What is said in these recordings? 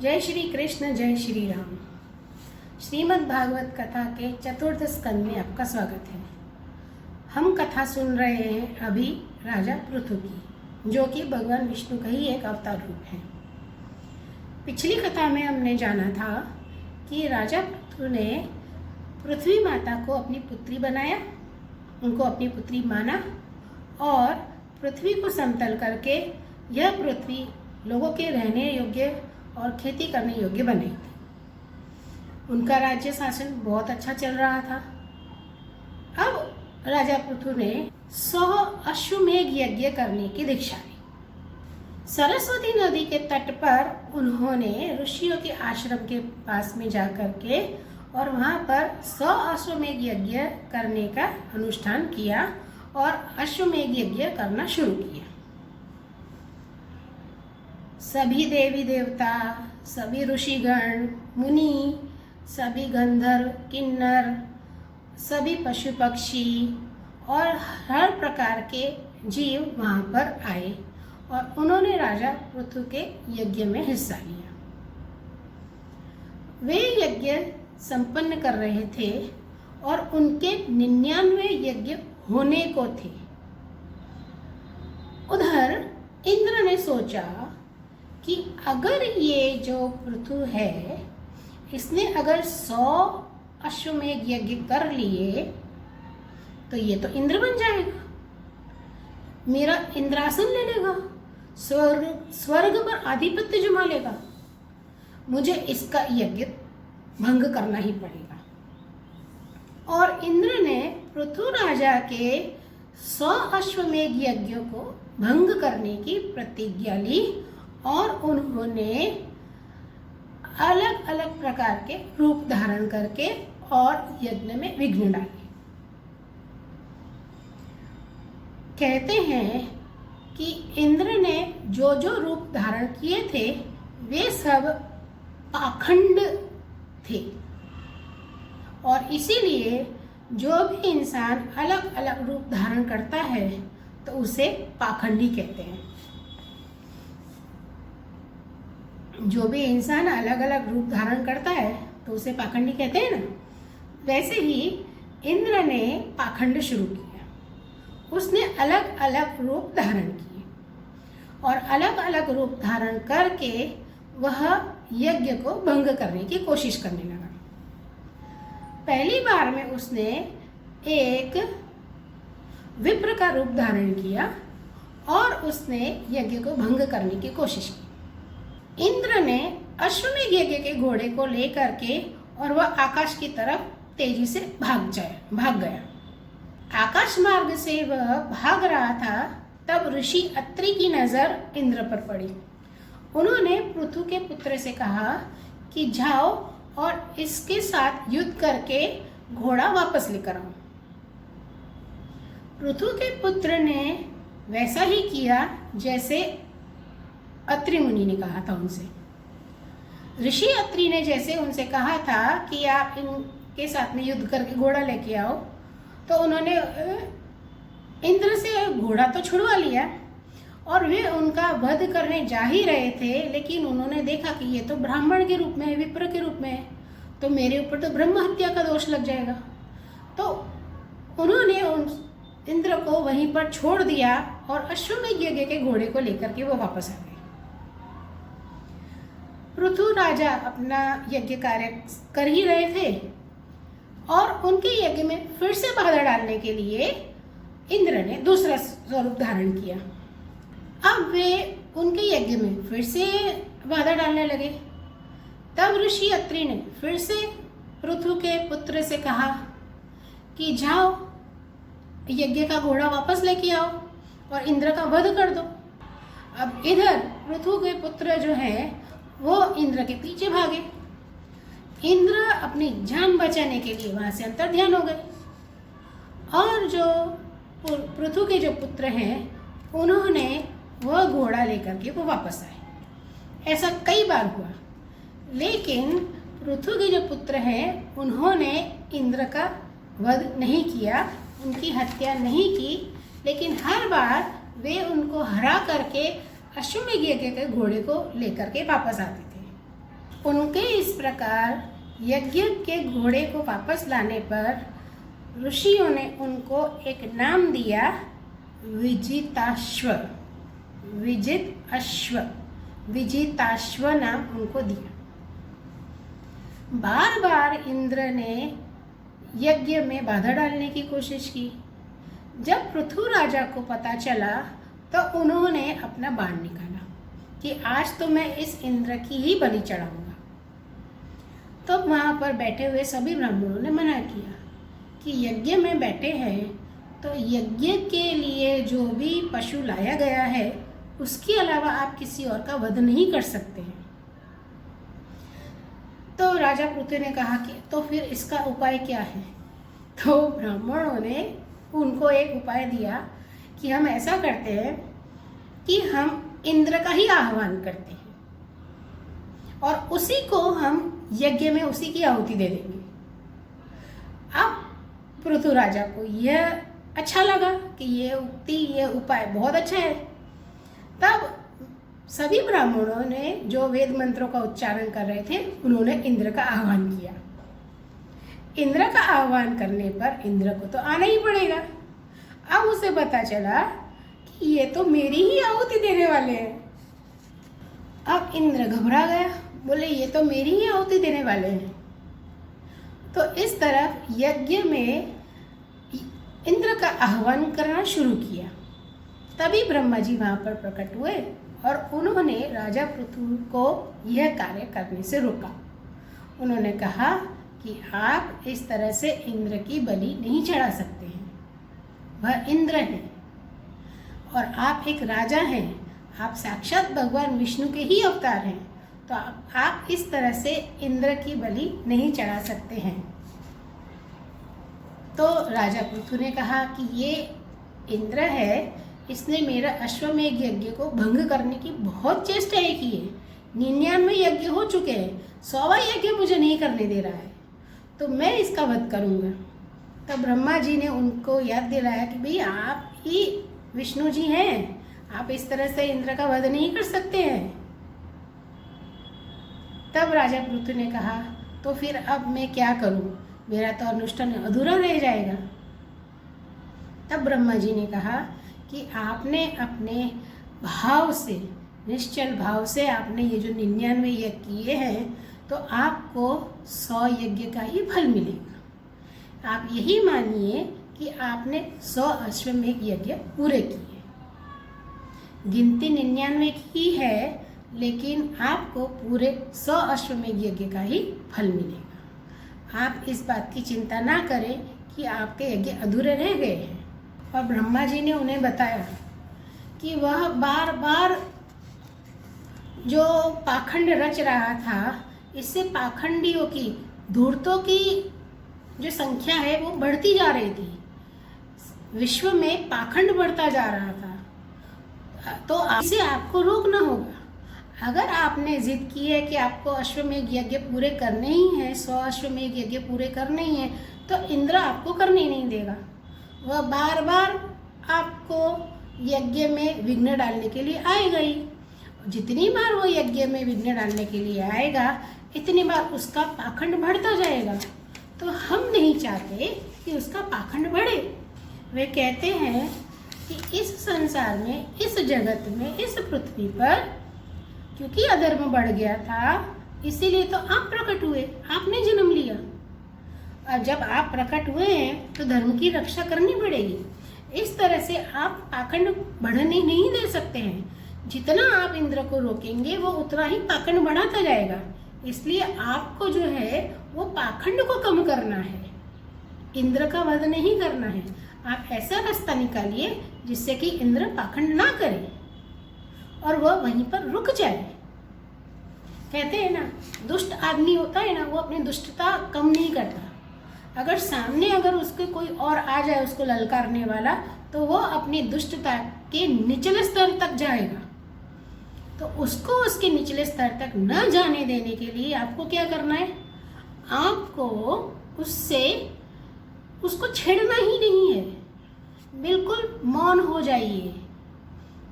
जय श्री कृष्ण, जय श्री राम। श्रीमद् भागवत कथा के चतुर्थ स्कंद में आपका स्वागत है। हम कथा सुन रहे हैं अभी राजा पृथु की, जो कि भगवान विष्णु का ही एक अवतार रूप है। पिछली कथा में हमने जाना था कि राजा पृथु ने पृथ्वी माता को अपनी पुत्री बनाया, उनको अपनी पुत्री माना और पृथ्वी को समतल करके यह पृथ्वी लोगों के रहने योग्य और खेती करने योग्य बनाई थी। उनका राज्य शासन बहुत अच्छा चल रहा था। अब राजा पृथु ने 100 अश्वमेघ यज्ञ करने की दीक्षा ली। सरस्वती नदी के तट पर उन्होंने ऋषियों के आश्रम के पास में जाकर के और वहाँ पर 100 अश्वमेघ यज्ञ करने का अनुष्ठान किया और अश्वमेघ यज्ञ करना शुरू किया। सभी देवी देवता, सभी ऋषिगण, मुनि, सभी गंधर्व, किन्नर, सभी पशु पक्षी और हर प्रकार के जीव वहाँ पर आए और उन्होंने राजा पृथु के यज्ञ में हिस्सा लिया। वे यज्ञ संपन्न कर रहे थे और उनके 99 यज्ञ होने को थे। उधर इंद्र ने सोचा कि अगर ये जो पृथु है, इसने अगर 100 अश्वमेघ यज्ञ कर लिए तो ये तो इंद्र बन जाएगा, मेरा इंद्रासन ले लेगा, स्वर्ग पर आधिपत्य जमा लेगा। मुझे इसका यज्ञ भंग करना ही पड़ेगा। और इंद्र ने पृथु राजा के 100 अश्वमेघ यज्ञों को भंग करने की प्रतिज्ञा ली और उन्होंने अलग अलग प्रकार के रूप धारण करके और यज्ञ में विघ्न डाले। कहते हैं कि इंद्र ने जो जो रूप धारण किए थे वे सब पाखंड थे और इसीलिए जो भी इंसान अलग अलग रूप धारण करता है तो उसे पाखंडी कहते हैं। जो भी इंसान अलग अलग रूप धारण करता है तो उसे पाखंडी कहते हैं ना। वैसे ही इंद्र ने पाखंड शुरू किया। उसने अलग अलग रूप धारण किए और अलग अलग रूप धारण करके वह यज्ञ को भंग करने की कोशिश करने लगा। पहली बार में उसने एक विप्र का रूप धारण किया और उसने यज्ञ को भंग करने की कोशिश की। इंद्र ने अश्वमेघ यज्ञ के घोड़े को लेकर के और वह आकाश की तरफ तेजी से भाग गया। आकाश मार्ग से वह भाग रहा था, तब ऋषि अत्रि की नजर इंद्र पर पड़ी। उन्होंने पृथु के पुत्र से कहा कि जाओ और इसके साथ युद्ध करके घोड़ा वापस लेकर आओ। पृथु के पुत्र ने वैसा ही किया जैसे अत्रि मुनि ने कहा था उनसे। ऋषि अत्रि ने जैसे उनसे कहा था कि आप इनके साथ में युद्ध करके घोड़ा लेके आओ, तो उन्होंने इंद्र से घोड़ा तो छुड़वा लिया और वे उनका वध करने जा ही रहे थे, लेकिन उन्होंने देखा कि ये तो ब्राह्मण के रूप में है, विप्र के रूप में है, तो मेरे ऊपर तो ब्रह्म हत्या का दोष लग जाएगा। तो उन्होंने इंद्र को वहीं पर छोड़ दिया और अश्वमेघ यज्ञ के घोड़े को लेकर के वो वापस आ गए। पृथु राजा अपना यज्ञ कार्य कर ही रहे थे और उनके यज्ञ में फिर से बाधा डालने के लिए इंद्र ने दूसरा स्वरूप धारण किया। अब वे उनके यज्ञ में फिर से बाधा डालने लगे। तब ऋषि अत्रि ने फिर से पृथु के पुत्र से कहा कि जाओ यज्ञ का घोड़ा वापस लेके आओ और इंद्र का वध कर दो। अब इधर पृथु के पुत्र जो है वो इंद्र के पीछे भागे। इंद्र अपनी जान बचाने के लिए वहां से अंतर्ध्यान हो गए और जो पृथु के जो पुत्र हैं उन्होंने वह घोड़ा लेकर के वो वापस आए। ऐसा कई बार हुआ, लेकिन पृथु के जो पुत्र हैं उन्होंने इंद्र का वध नहीं किया, उनकी हत्या नहीं की, लेकिन हर बार वे उनको हरा करके अश्वमेघ यज्ञ के घोड़े को लेकर के वापस आते थे। उनके इस प्रकार यज्ञ के घोड़े को वापस लाने पर ऋषियों ने उनको एक नाम दिया, विजिताश्व। विजिताश्व नाम उनको दिया। बार बार इंद्र ने यज्ञ में बाधा डालने की कोशिश की। जब पृथु राजा को पता चला तो उन्होंने अपना बाण निकाला कि आज तो मैं इस इंद्र की ही बलि चढ़ाऊंगा। तो वहाँ पर बैठे हुए सभी ब्राह्मणों ने मना किया कि यज्ञ में बैठे हैं तो यज्ञ के लिए जो भी पशु लाया गया है उसके अलावा आप किसी और का वध नहीं कर सकते हैं। तो राजा पृथु ने कहा कि तो फिर इसका उपाय क्या है। तो ब्राह्मणों ने उनको एक उपाय दिया कि हम ऐसा करते हैं कि हम इंद्र का ही आह्वान करते हैं और उसी को हम यज्ञ में उसी की आहुति दे देंगे। अब पृथु राजा को यह अच्छा लगा कि ये उपाय बहुत अच्छा है। तब सभी ब्राह्मणों ने जो वेद मंत्रों का उच्चारण कर रहे थे उन्होंने इंद्र का आह्वान किया। इंद्र का आह्वान करने पर इंद्र को तो आना ही पड़ेगा। अब उसे पता चला कि ये तो मेरी ही आहुति देने वाले हैं। अब इंद्र घबरा गया, बोले ये तो मेरी ही आहुति देने वाले हैं। तो इस तरह यज्ञ में इंद्र का आह्वान करना शुरू किया। तभी ब्रह्मा जी वहाँ पर प्रकट हुए और उन्होंने राजा पृथु को यह कार्य करने से रोका। उन्होंने कहा कि आप इस तरह से इंद्र की बलि नहीं चढ़ा सकते हैं, वह इंद्र है और आप एक राजा हैं, आप साक्षात भगवान विष्णु के ही अवतार हैं, तो आप इस तरह से इंद्र की बलि नहीं चढ़ा सकते हैं। तो राजा पृथु ने कहा कि ये इंद्र है, इसने मेरा अश्वमेध यज्ञ को भंग करने की बहुत चेष्टाएं की है। 99 यज्ञ हो चुके हैं, 100वां यज्ञ मुझे नहीं करने दे रहा है, तो मैं इसका वध करूंगा। तब ब्रह्मा जी ने उनको याद दिलाया कि भाई आप ही विष्णु जी हैं, आप इस तरह से इंद्र का वध नहीं कर सकते हैं। तब राजा पृथु ने कहा तो फिर अब मैं क्या करूं, मेरा तो अनुष्ठान अधूरा रह जाएगा। तब ब्रह्मा जी ने कहा कि आपने अपने भाव से, निश्चल भाव से आपने ये जो 99 यज्ञ किए हैं तो आपको 100 यज्ञ का ही फल मिलेगा। आप यही मानिए कि आपने 100 अश्वमेध यज्ञ पूरे किए। गिनती 99 की है लेकिन आपको पूरे 100 अश्वमेध यज्ञ का ही फल मिलेगा। आप इस बात की चिंता ना करें कि आपके यज्ञ अधूरे रह गए हैं। और ब्रह्मा जी ने उन्हें बताया कि वह बार बार जो पाखंड रच रहा था, इससे पाखंडियों की, धूर्तों की जो संख्या है वो बढ़ती जा रही थी। विश्व में पाखंड बढ़ता जा रहा था। तो इसे आपको रोकना होगा। अगर आपने जिद की है कि आपको अश्वमेध यज्ञ पूरे करने ही हैं, 100 अश्वमेध यज्ञ पूरे करने ही हैं, तो इंद्र आपको करने नहीं देगा। वह बार बार आपको यज्ञ में विघ्न डालने के लिए आएगा ही। जितनी बार वो यज्ञ में विघ्न डालने के लिए आएगा, इतनी बार उसका पाखंड बढ़ता जाएगा। तो हम नहीं चाहते कि उसका पाखंड बढ़े। वे कहते हैं कि इस संसार में, इस जगत में, इस पृथ्वी पर क्योंकि अधर्म बढ़ गया था, इसीलिए तो आप प्रकट हुए, आपने जन्म लिया। और जब आप प्रकट हुए हैं तो धर्म की रक्षा करनी पड़ेगी। इस तरह से आप पाखंड बढ़ने नहीं दे सकते हैं। जितना आप इंद्र को रोकेंगे वो उतना ही पाखंड बढ़ाता जाएगा। इसलिए आपको जो है वो पाखंड को कम करना है, इंद्र का वध नहीं करना है। आप ऐसा रास्ता निकालिए जिससे कि इंद्र पाखंड ना करे और वह वहीं पर रुक जाए। कहते हैं ना, दुष्ट आदमी होता है ना, वो अपनी दुष्टता कम नहीं करता। अगर सामने अगर उसके कोई और आ जाए उसको ललकारने वाला, तो वो अपनी दुष्टता के निचले स्तर तक जाएगा। तो उसको उसके निचले स्तर तक न जाने देने के लिए आपको क्या करना है, आपको उसको छेड़ना ही नहीं है, बिल्कुल मौन हो जाइए।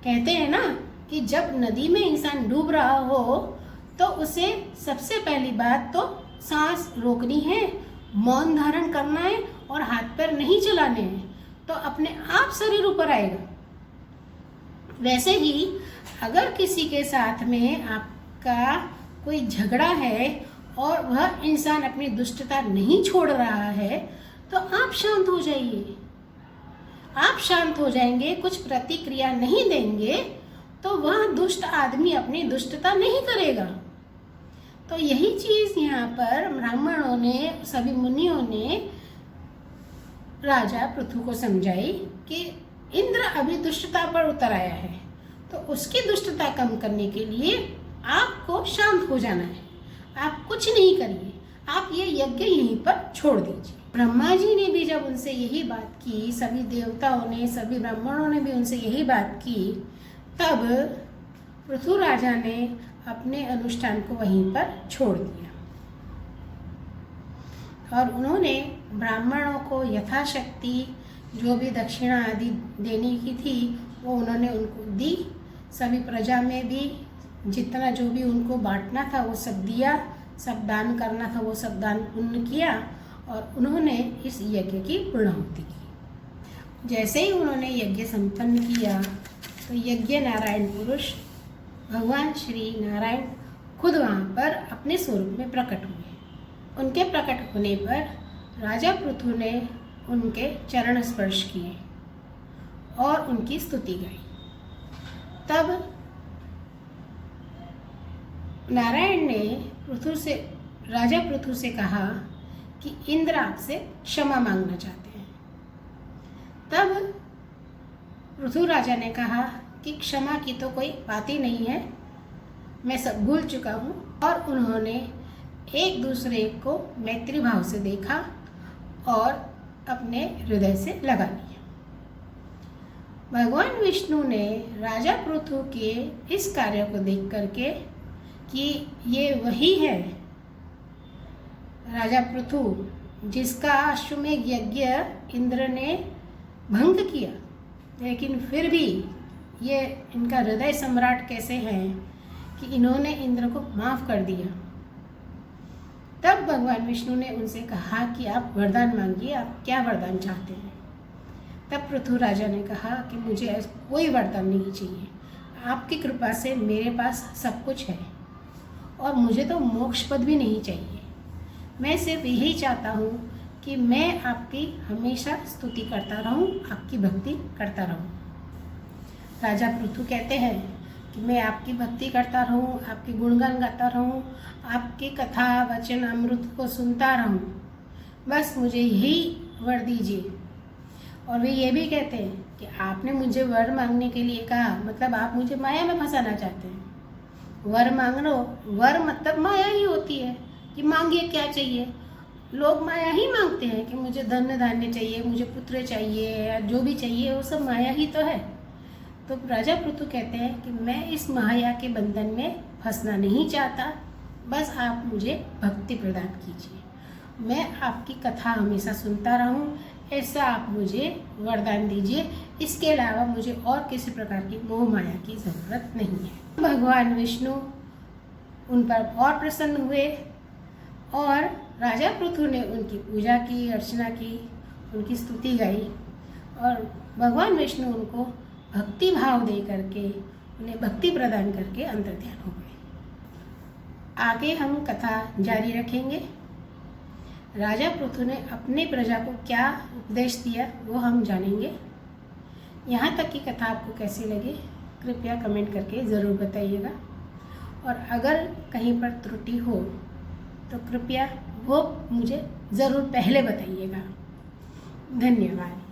कहते हैं ना कि जब नदी में इंसान डूब रहा हो तो उसे सबसे पहली बात तो सांस रोकनी है, मौन धारण करना है और हाथ पैर नहीं चलाने हैं, तो अपने आप शरीर ऊपर आएगा। वैसे ही अगर किसी के साथ में आपका कोई झगड़ा है और वह इंसान अपनी दुष्टता नहीं छोड़ रहा है, तो आप शांत हो जाइए। आप शांत हो जाएंगे, कुछ प्रतिक्रिया नहीं देंगे, तो वह दुष्ट आदमी अपनी दुष्टता नहीं करेगा। तो यही चीज यहाँ पर ब्राह्मणों ने, सभी मुनियों ने राजा पृथु को समझाई कि इंद्र अभी दुष्टता पर उतर आया है, तो उसकी दुष्टता कम करने के लिए आपको शांत हो जाना है। आप कुछ नहीं करिए, आप ये यज्ञ यहीं पर छोड़ दीजिए। ब्रह्मा जी ने भी जब उनसे यही बात की, सभी देवताओं ने, सभी ब्राह्मणों ने भी उनसे यही बात की, तब पृथु राजा ने अपने अनुष्ठान को वहीं पर छोड़ दिया और उन्होंने ब्राह्मणों को यथाशक्ति जो भी दक्षिणा आदि देने की थी वो उन्होंने उनको दी। सभी प्रजा में भी जितना जो भी उनको बांटना था वो सब दिया, सब दान करना था वो सब दान पुण्य किया और उन्होंने इस यज्ञ की पूर्णाहुति की। जैसे ही उन्होंने यज्ञ संपन्न किया तो यज्ञ नारायण पुरुष भगवान श्री नारायण खुद वहाँ पर अपने स्वरूप में प्रकट हुए। उनके प्रकट होने पर राजा पृथु ने उनके चरण स्पर्श किए और उनकी स्तुति गाई। तब नारायण ने राजा पृथु से कहा कि इंद्र आपसे क्षमा मांगना चाहते हैं। तब पृथु राजा ने कहा कि क्षमा की तो कोई बात ही नहीं है, मैं सब भूल चुका हूँ। और उन्होंने एक दूसरे को मैत्री भाव से देखा और अपने हृदय से लगा लिया। भगवान विष्णु ने राजा पृथु के इस कार्य को देख करके कि ये वही है राजा पृथु जिसका अश्वमेध यज्ञ इंद्र ने भंग किया, लेकिन फिर भी ये इनका हृदय सम्राट कैसे हैं कि इन्होंने इंद्र को माफ कर दिया। तब भगवान विष्णु ने उनसे कहा कि आप वरदान मांगिए, आप क्या वरदान चाहते हैं। तब पृथु राजा ने कहा कि मुझे कोई वरदान नहीं चाहिए, आपकी कृपा से मेरे पास सब कुछ है और मुझे तो मोक्ष पद भी नहीं चाहिए। मैं सिर्फ यही चाहता हूँ कि मैं आपकी हमेशा स्तुति करता रहूँ, आपकी भक्ति करता रहूँ। राजा पृथु कहते हैं कि मैं आपकी भक्ति करता रहूँ, आपके गुणगान गाता रहूँ, आपकी कथा वचन अमृत को सुनता रहूँ, बस मुझे यही वर दीजिए। और वे ये भी कहते हैं कि आपने मुझे वर मांगने के लिए कहा, मतलब आप मुझे माया में फंसाना चाहते हैं। वर मांग लो, वर मतलब माया ही होती है कि मांगिए क्या चाहिए। लोग माया ही मांगते हैं कि मुझे धन धान्य चाहिए, मुझे पुत्र चाहिए, या जो भी चाहिए वो सब माया ही तो है। तो राजा पृथु कहते हैं कि मैं इस माया के बंधन में फंसना नहीं चाहता, बस आप मुझे भक्ति प्रदान कीजिए, मैं आपकी कथा हमेशा सुनता रहूं, ऐसा आप मुझे वरदान दीजिए। इसके अलावा मुझे और किसी प्रकार की मोह माया की ज़रूरत नहीं है। भगवान विष्णु उन पर और प्रसन्न हुए और राजा पृथु ने उनकी पूजा की, अर्चना की, उनकी स्तुति गाई और भगवान विष्णु उनको भक्ति भाव दे करके, उन्हें भक्ति प्रदान करके अंतर्ध्यान हो गए। आगे हम कथा जारी रखेंगे। राजा पृथु ने अपने प्रजा को क्या उपदेश दिया वो हम जानेंगे। यहाँ तक की कथा आपको कैसी लगी कृपया कमेंट करके ज़रूर बताइएगा और अगर कहीं पर त्रुटि हो तो कृपया वो मुझे ज़रूर पहले बताइएगा। धन्यवाद।